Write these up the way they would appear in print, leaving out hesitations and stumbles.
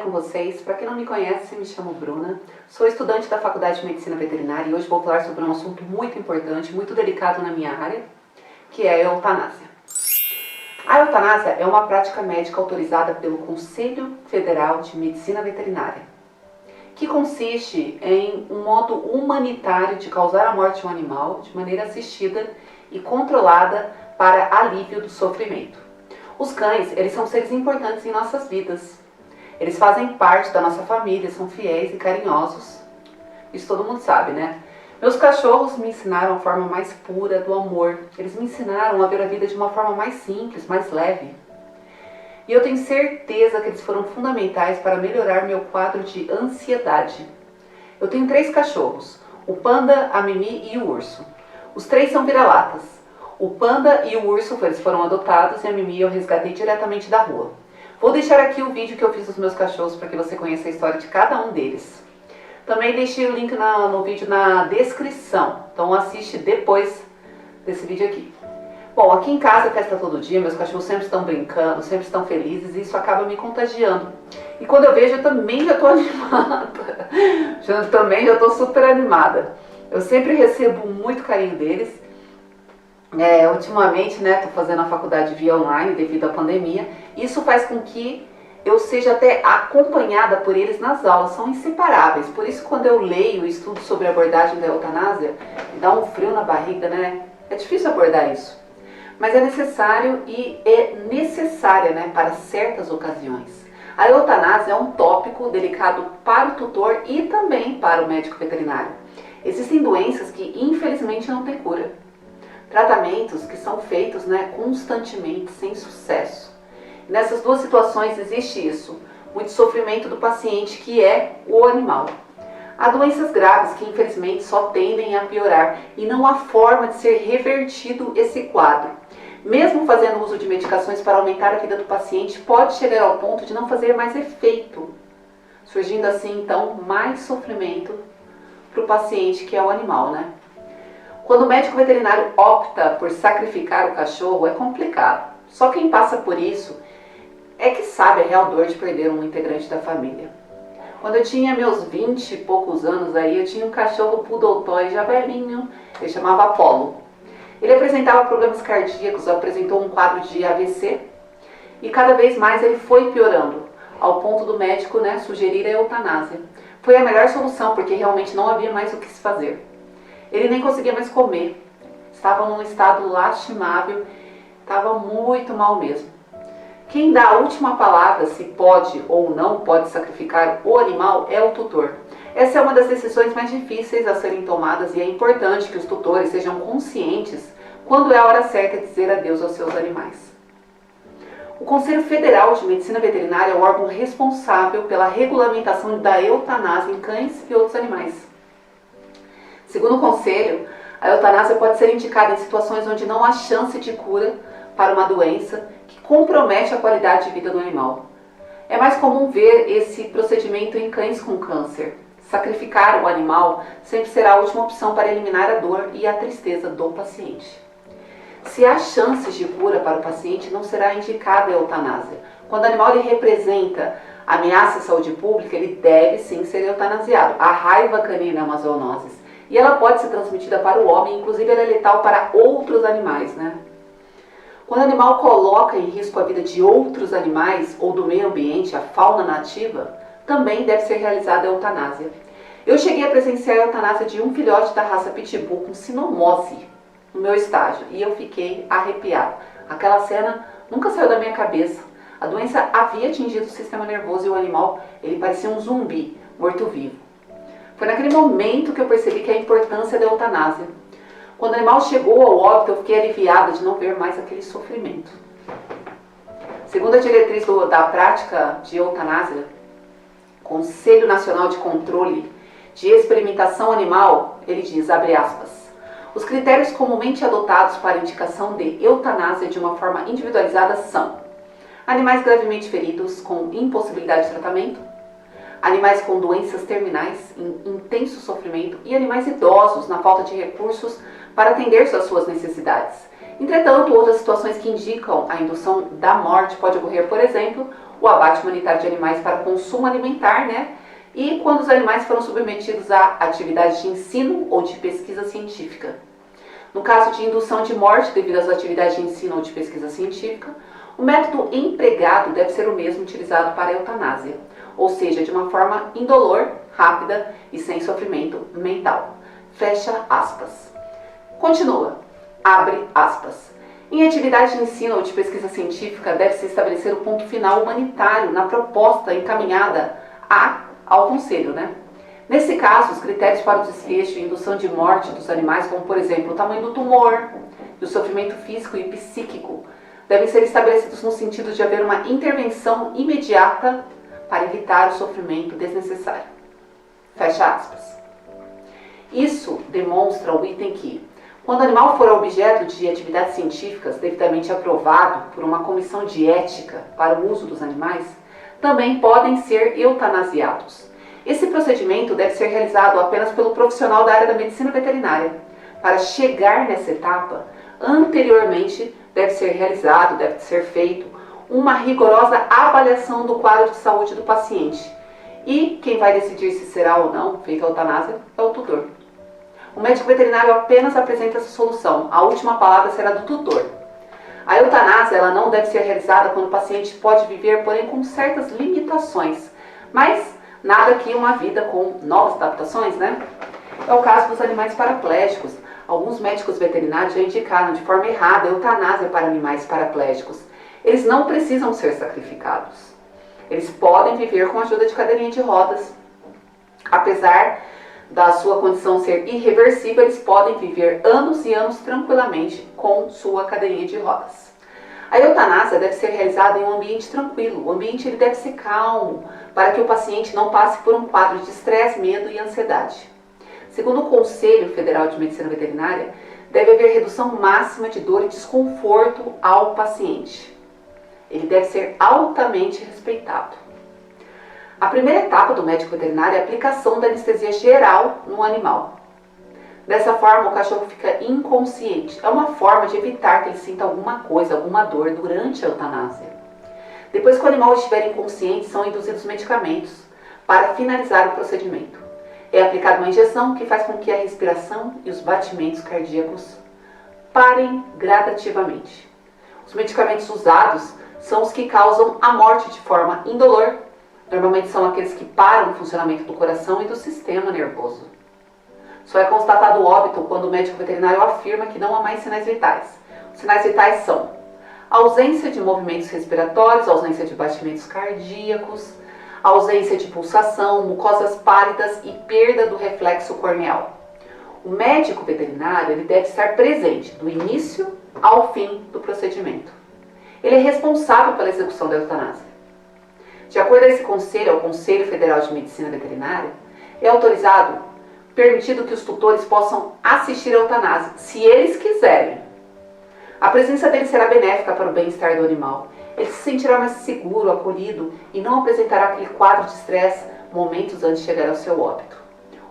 aí com vocês? Para quem não me conhece, me chamo Bruna, sou estudante da Faculdade de Medicina Veterinária e hoje vou falar sobre um assunto muito importante, muito delicado na minha área, que é a eutanásia. A eutanásia é uma prática médica autorizada pelo Conselho Federal de Medicina Veterinária, que consiste em um modo humanitário de causar a morte de um animal de maneira assistida e controlada para alívio do sofrimento. Os cães, eles são seres importantes em nossas vidas. Eles fazem parte da nossa família, são fiéis e carinhosos. Isso todo mundo sabe, né? Meus cachorros me ensinaram a forma mais pura do amor. Eles me ensinaram a ver a vida de uma forma mais simples, mais leve. E eu tenho certeza que eles foram fundamentais para melhorar meu quadro de ansiedade. Eu tenho 3 cachorros, o Panda, a Mimi e o Urso. Os 3 são vira-latas. O Panda e o Urso, eles foram adotados e a Mimi eu resgatei diretamente da rua. Vou deixar aqui o vídeo que eu fiz dos meus cachorros para que você conheça a história de cada um deles. Também deixei o link no vídeo na descrição, então assiste depois desse vídeo aqui. Bom, aqui em casa é festa todo dia, meus cachorros sempre estão brincando, sempre estão felizes e isso acaba me contagiando. E quando eu vejo, eu também já estou animada, também já estou super animada. Eu sempre recebo muito carinho deles. Ultimamente, né, estou fazendo a faculdade via online devido à pandemia. Isso faz com que eu seja até acompanhada por eles nas aulas, são inseparáveis. Por isso, quando eu leio e estudo sobre a abordagem da eutanásia, me dá um frio na barriga, né? É difícil abordar isso, mas é necessário e é necessária, né, para certas ocasiões. A eutanásia é um tópico delicado para o tutor e também para o médico veterinário. Existem doenças que, infelizmente, não têm cura. Tratamentos que são feitos, né, constantemente, sem sucesso. Nessas duas situações existe isso, muito sofrimento do paciente, que é o animal. Há doenças graves que infelizmente só tendem a piorar e não há forma de ser revertido esse quadro. Mesmo fazendo uso de medicações para aumentar a vida do paciente, pode chegar ao ponto de não fazer mais efeito, surgindo assim então mais sofrimento para o paciente, que é o animal, né? Quando o médico veterinário opta por sacrificar o cachorro é complicado. Só quem passa por isso é que sabe a real dor de perder um integrante da família. Quando eu tinha meus 20 e poucos anos aí, eu tinha um cachorro poodle toy já velhinho, ele chamava Apollo. Ele apresentava problemas cardíacos, apresentou um quadro de AVC e cada vez mais ele foi piorando, ao ponto do médico, né, sugerir a eutanásia. Foi a melhor solução porque realmente não havia mais o que se fazer. Ele nem conseguia mais comer, estava num estado lastimável, estava muito mal mesmo. Quem dá a última palavra se pode ou não pode sacrificar o animal é o tutor. Essa é uma das decisões mais difíceis a serem tomadas e é importante que os tutores sejam conscientes quando é a hora certa de dizer adeus aos seus animais. O Conselho Federal de Medicina Veterinária é o órgão responsável pela regulamentação da eutanásia em cães e outros animais. Segundo o Conselho, a eutanásia pode ser indicada em situações onde não há chance de cura para uma doença que compromete a qualidade de vida do animal. É mais comum ver esse procedimento em cães com câncer. Sacrificar o animal sempre será a última opção para eliminar a dor e a tristeza do paciente. Se há chances de cura para o paciente, não será indicada a eutanásia. Quando o animal ele representa ameaça à saúde pública, ele deve sim ser eutanasiado. A raiva canina é uma zoonose. E ela pode ser transmitida para o homem, inclusive ela é letal para outros animais, né? Quando o animal coloca em risco a vida de outros animais ou do meio ambiente, a fauna nativa, também deve ser realizada a eutanásia. Eu cheguei a presenciar a eutanásia de um filhote da raça Pitbull com sinomose no meu estágio e eu fiquei arrepiada. Aquela cena nunca saiu da minha cabeça. A doença havia atingido o sistema nervoso e o animal, ele parecia um zumbi, morto-vivo. Foi naquele momento que eu percebi que a importância da eutanásia. Quando o animal chegou ao óbito, eu fiquei aliviada de não ver mais aquele sofrimento. Segundo a diretriz da prática de eutanásia, Conselho Nacional de Controle de Experimentação Animal, ele diz, abre aspas, os critérios comumente adotados para indicação de eutanásia de uma forma individualizada são animais gravemente feridos com impossibilidade de tratamento, animais com doenças terminais em intenso sofrimento e animais idosos na falta de recursos para atender às suas necessidades. Entretanto, outras situações que indicam a indução da morte pode ocorrer, por exemplo, o abate humanitário de animais para consumo alimentar, né? E quando os animais foram submetidos a atividades de ensino ou de pesquisa científica. No caso de indução de morte devido às atividades de ensino ou de pesquisa científica, o método empregado deve ser o mesmo utilizado para a eutanásia, ou seja, de uma forma indolor, rápida e sem sofrimento mental. Fecha aspas. Continua. Abre aspas. Em atividade de ensino ou de pesquisa científica, deve-se estabelecer o ponto final humanitário na proposta encaminhada ao Conselho, né? Nesse caso, os critérios para o desfecho e indução de morte dos animais, como por exemplo o tamanho do tumor, do sofrimento físico e psíquico, devem ser estabelecidos no sentido de haver uma intervenção imediata para evitar o sofrimento desnecessário. Fecha aspas. Isso demonstra o item que, quando o animal for objeto de atividades científicas devidamente aprovado por uma comissão de ética para o uso dos animais, também podem ser eutanasiados. Esse procedimento deve ser realizado apenas pelo profissional da área da medicina veterinária. Para chegar nessa etapa, anteriormente deve ser feito uma rigorosa avaliação do quadro de saúde do paciente. E quem vai decidir se será ou não feita a eutanásia é o tutor. O médico veterinário apenas apresenta essa solução. A última palavra será do tutor. A eutanásia ela não deve ser realizada quando o paciente pode viver, porém, com certas limitações. Mas nada que uma vida com novas adaptações, né? É o caso dos animais paraplégicos. Alguns médicos veterinários já indicaram de forma errada a eutanásia para animais paraplégicos. Eles não precisam ser sacrificados. Eles podem viver com a ajuda de cadeirinha de rodas. Apesar da sua condição ser irreversível, eles podem viver anos e anos tranquilamente com sua cadeirinha de rodas. A eutanásia deve ser realizada em um ambiente tranquilo. O ambiente ele deve ser calmo, para que o paciente não passe por um quadro de estresse, medo e ansiedade. Segundo o Conselho Federal de Medicina Veterinária, deve haver redução máxima de dor e desconforto ao paciente. Ele deve ser altamente respeitado. A primeira etapa do médico veterinário é a aplicação da anestesia geral no animal. Dessa forma, o cachorro fica inconsciente. É uma forma de evitar que ele sinta alguma coisa, alguma dor durante a eutanásia. Depois que o animal estiver inconsciente, são induzidos medicamentos para finalizar o procedimento. É aplicada uma injeção que faz com que a respiração e os batimentos cardíacos parem gradativamente. Os medicamentos usados são os que causam a morte de forma indolor. Normalmente são aqueles que param o funcionamento do coração e do sistema nervoso. Só é constatado o óbito quando o médico veterinário afirma que não há mais sinais vitais. Os sinais vitais são ausência de movimentos respiratórios, ausência de batimentos cardíacos, ausência de pulsação, mucosas pálidas e perda do reflexo corneal. O médico veterinário ele deve estar presente do início ao fim do procedimento. Ele é responsável pela execução da eutanásia. De acordo a esse conselho, ao Conselho Federal de Medicina Veterinária, é permitido que os tutores possam assistir à eutanásia, se eles quiserem. A presença deles será benéfica para o bem-estar do animal. Ele se sentirá mais seguro, acolhido e não apresentará aquele quadro de estresse momentos antes de chegar ao seu óbito.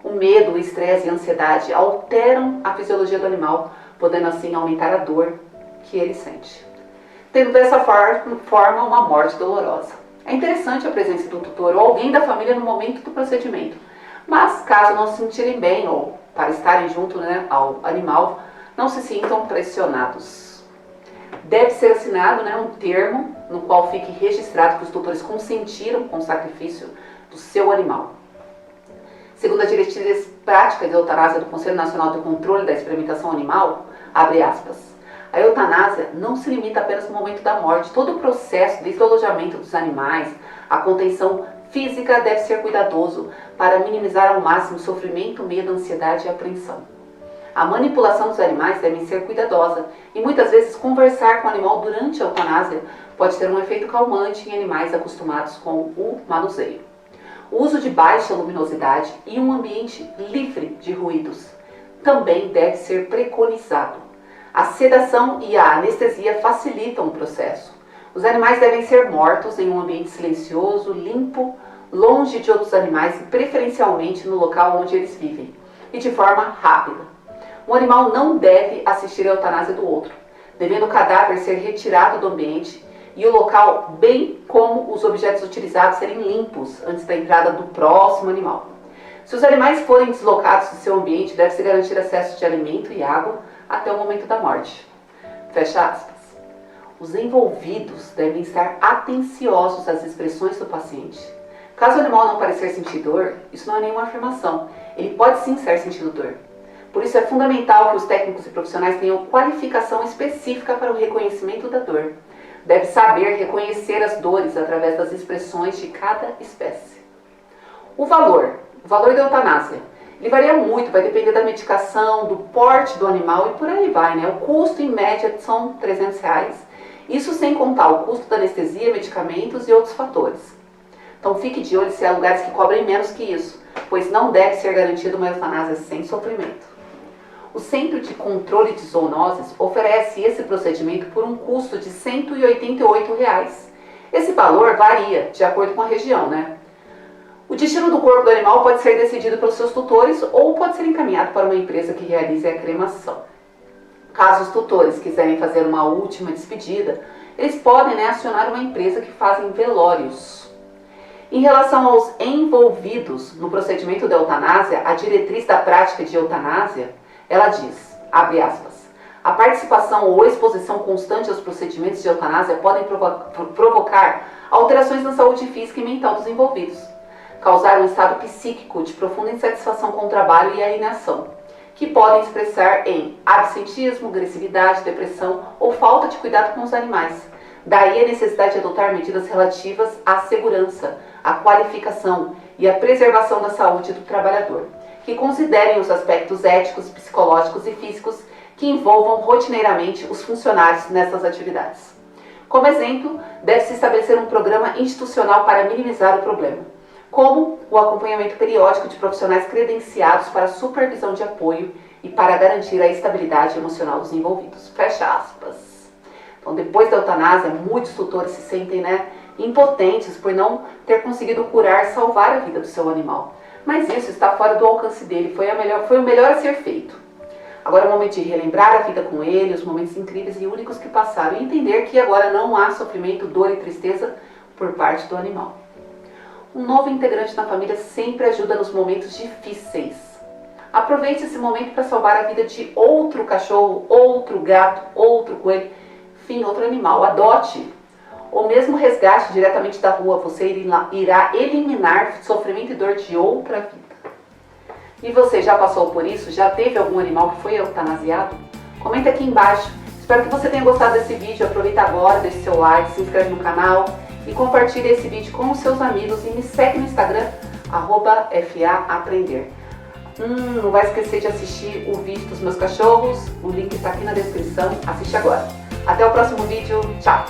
O medo, o estresse e a ansiedade alteram a fisiologia do animal, podendo assim aumentar a dor que ele sente, tendo dessa forma uma morte dolorosa. É interessante a presença do tutor ou alguém da família no momento do procedimento, mas caso não se sentirem bem ou para estarem junto ao animal, não se sintam pressionados. Deve ser assinado um termo no qual fique registrado que os tutores consentiram com o sacrifício do seu animal. Segundo as diretrizes práticas de eutanásia do Conselho Nacional de Controle da Experimentação Animal, abre aspas, a eutanásia não se limita apenas no momento da morte. Todo o processo desde o alojamento dos animais, a contenção física deve ser cuidadoso para minimizar ao máximo o sofrimento, medo, ansiedade e apreensão. A manipulação dos animais deve ser cuidadosa e muitas vezes conversar com o animal durante a eutanásia pode ter um efeito calmante em animais acostumados com o manuseio. O uso de baixa luminosidade e um ambiente livre de ruídos também deve ser preconizado. A sedação e a anestesia facilitam o processo. Os animais devem ser mortos em um ambiente silencioso, limpo, longe de outros animais e preferencialmente no local onde eles vivem, e de forma rápida. Um animal não deve assistir à eutanásia do outro, devendo o cadáver ser retirado do ambiente e o local, bem como os objetos utilizados, serem limpos antes da entrada do próximo animal. Se os animais forem deslocados do seu ambiente, deve-se garantir acesso de alimento e água até o momento da morte. Fecha aspas. Os envolvidos devem estar atenciosos às expressões do paciente. Caso o animal não parecer sentir dor, isso não é nenhuma afirmação. Ele pode sim estar sentindo dor. Por isso é fundamental que os técnicos e profissionais tenham qualificação específica para o reconhecimento da dor. Deve saber reconhecer as dores através das expressões de cada espécie. O valor da eutanásia. Ele varia muito, vai depender da medicação, do porte do animal e por aí vai, né? O custo em média são R$300. Isso sem contar o custo da anestesia, medicamentos e outros fatores. Então fique de olho se há lugares que cobrem menos que isso, pois não deve ser garantida uma eutanásia sem sofrimento. O Centro de Controle de Zoonoses oferece esse procedimento por um custo de R$188. Esse valor varia de acordo com a região, né? O destino do corpo do animal pode ser decidido pelos seus tutores ou pode ser encaminhado para uma empresa que realize a cremação. Caso os tutores quiserem fazer uma última despedida, eles podem acionar uma empresa que faz velórios. Em relação aos envolvidos no procedimento de eutanásia, a diretriz da prática de eutanásia, ela diz, abre aspas, a participação ou exposição constante aos procedimentos de eutanásia podem provocar alterações na saúde física e mental dos envolvidos, causar um estado psíquico de profunda insatisfação com o trabalho e alienação, que podem expressar em absentismo, agressividade, depressão ou falta de cuidado com os animais. Daí a necessidade de adotar medidas relativas à segurança, à qualificação e à preservação da saúde do trabalhador, que considerem os aspectos éticos, psicológicos e físicos que envolvam rotineiramente os funcionários nessas atividades. Como exemplo, deve-se estabelecer um programa institucional para minimizar o problema, como o acompanhamento periódico de profissionais credenciados para supervisão de apoio e para garantir a estabilidade emocional dos envolvidos. Fecha aspas. Então, depois da eutanásia, muitos tutores se sentem impotentes por não ter conseguido curar, salvar a vida do seu animal. Mas isso está fora do alcance dele, foi o melhor a ser feito. Agora é o momento de relembrar a vida com ele, os momentos incríveis e únicos que passaram e entender que agora não há sofrimento, dor e tristeza por parte do animal. Um novo integrante na família sempre ajuda nos momentos difíceis. Aproveite esse momento para salvar a vida de outro cachorro, outro gato, outro coelho, enfim, outro animal. Adote ou mesmo resgate diretamente da rua. Você irá eliminar sofrimento e dor de outra vida. E você já passou por isso? Já teve algum animal que foi eutanasiado? Comenta aqui embaixo. Espero que você tenha gostado desse vídeo. Aproveita agora, deixe seu like, se inscreve no canal e compartilhe esse vídeo com os seus amigos e me segue no Instagram, @FAAprender. Não vai esquecer de assistir o vídeo dos meus cachorros, o link está aqui na descrição, assiste agora. Até o próximo vídeo, tchau!